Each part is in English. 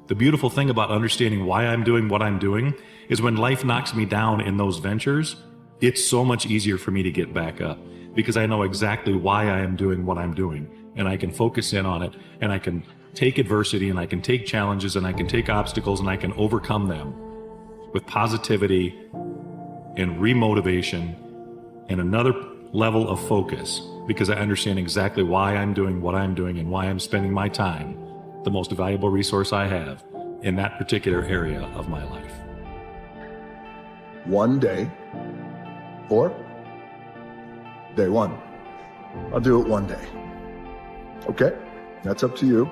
The beautiful thing about understanding why I'm doing what I'm doing is when life knocks me down in those ventures, it's so much easier for me to get back up because I know exactly why I am doing what I'm doing, and I can focus in on it, and I can take adversity, and I can take challenges, and I can take obstacles, and I can overcome them with positivity and remotivation and another level of focus, because I understand exactly why I'm doing what I'm doing and why I'm spending my time, the most valuable resource I have, in that particular area of my life. One day, or day one. I'll do it one day. Okay, that's up to you.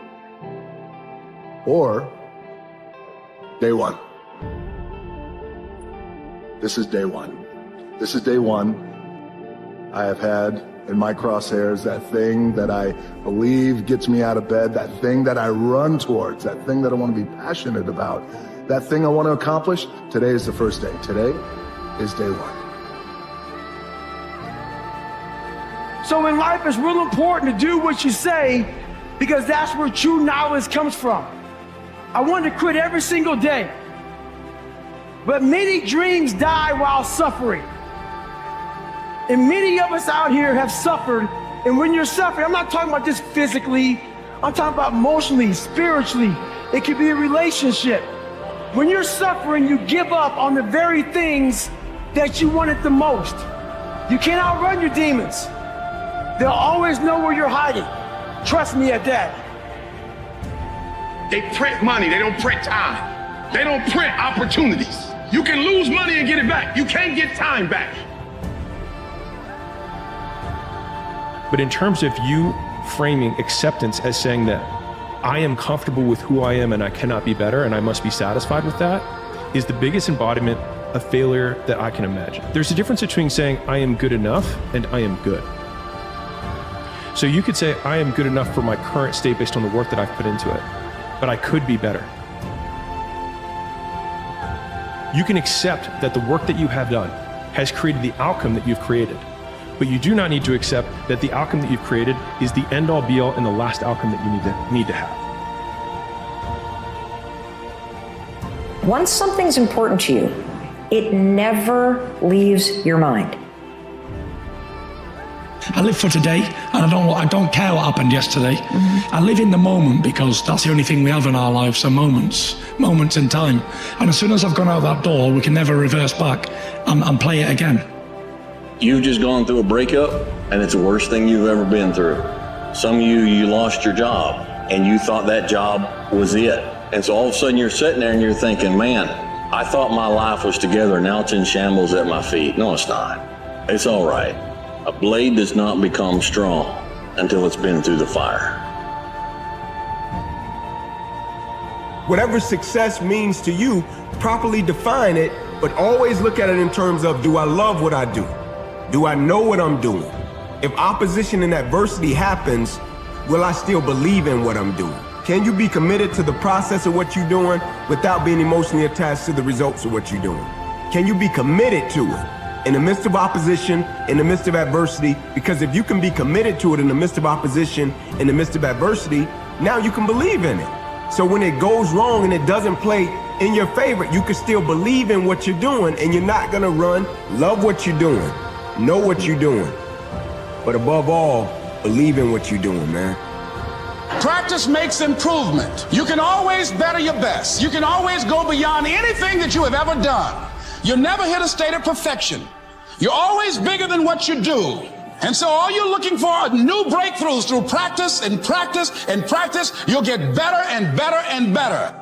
Or day one. This is day one. This is day one. I have had in my crosshairs that thing that I believe gets me out of bed, that thing that I run towards, that thing that I want to be passionate about, that thing I want to accomplish. Today is the first day. Today is day one. So in life, it's real important to do what you say, because that's where true knowledge comes from. I want to quit every single day, but many dreams die while suffering. And many of us out here have suffered. And when you're suffering, I'm not talking about just physically, I'm talking about emotionally, spiritually. It could be a relationship. When you're suffering, you give up on the very things that you wanted the most. You can't outrun your demons. They'll always know where you're hiding. Trust me at that. They print money, they don't print time. They don't print opportunities. You can lose money and get it back. You can't get time back. But in terms of you framing acceptance as saying that I am comfortable with who I am and I cannot be better and I must be satisfied with that, is the biggest embodiment of failure that I can imagine. There's a difference between saying I am good enough and I am good. So you could say I am good enough for my current state based on the work that I've put into it, but I could be better. You can accept that the work that you have done has created the outcome that you've created, but you do not need to accept that the outcome that you've created is the end-all be-all and the last outcome that you need to have. Once something's important to you, it never leaves your mind. I live for today, and I don't care what happened yesterday. I live in the moment, because that's the only thing we have in our lives, are moments in time. And as soon as I've gone out that door, we can never reverse back and play it again. You've just gone through a breakup, and it's the worst thing you've ever been through. Some of you lost your job, and you thought that job was it. And so all of a sudden you're sitting there and you're thinking, man, I thought my life was together, now it's in shambles at my feet. No, it's not. It's all right. A blade does not become strong until it's been through the fire. Whatever success means to you, properly define it, but always look at it in terms of, do I love what I do? Do I know what I'm doing? If opposition and adversity happens, will I still believe in what I'm doing? Can you be committed to the process of what you're doing without being emotionally attached to the results of what you're doing? Can you be committed to it in the midst of opposition, in the midst of adversity? Because if you can be committed to it in the midst of opposition, in the midst of adversity, now you can believe in it. So when it goes wrong and it doesn't play in your favor, you can still believe in what you're doing, and you're not gonna run. Love what you're doing, know what you're doing, but above all, believe in what you're doing, man. Practice makes improvement. You can always better your best. You can always go beyond anything that you have ever done. You'll never hit a state of perfection. You're always bigger than what you do. And so all you're looking for are new breakthroughs through practice and practice and practice. You'll get better and better and better.